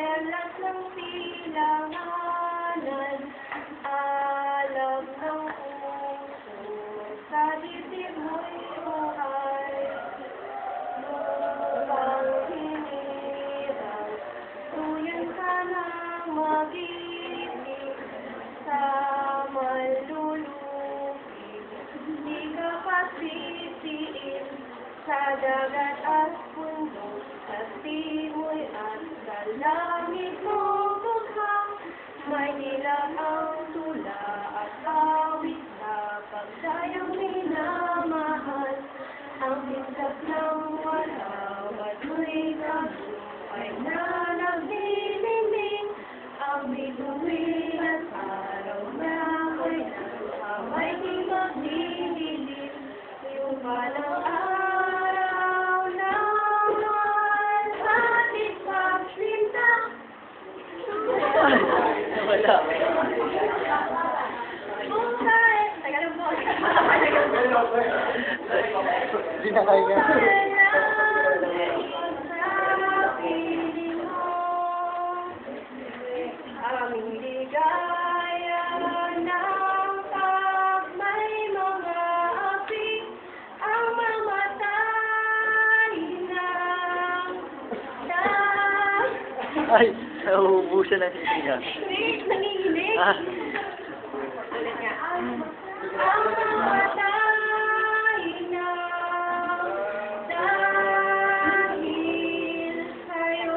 perlas ng silanganan, alam ng puso, sa dibdib mo'y buhay. Lupang hinirang, tuyan ka ng mag-ibig, sa malulubi, di ka pasisiin, sa dagat at bundok, sa timoy at sa langit mo bukhang, may dilag ang tula at awit sa pagdayang minamahal. Ang sigsag ng walaw at mo'y ay nanagdidiming, ang bituin at araw na ko'y nagkamay di magdidilim, yung palang araw naman hatid pagsinta. Wala. Buhay! Tagalog po. Hindi na kaya. Aming ligaya ng pag may mga api ang mamatay ng Ay, nauubusan na siya. nanginginig. Ah. Ulit nga. Ang mamatay ng dahil sa'yo.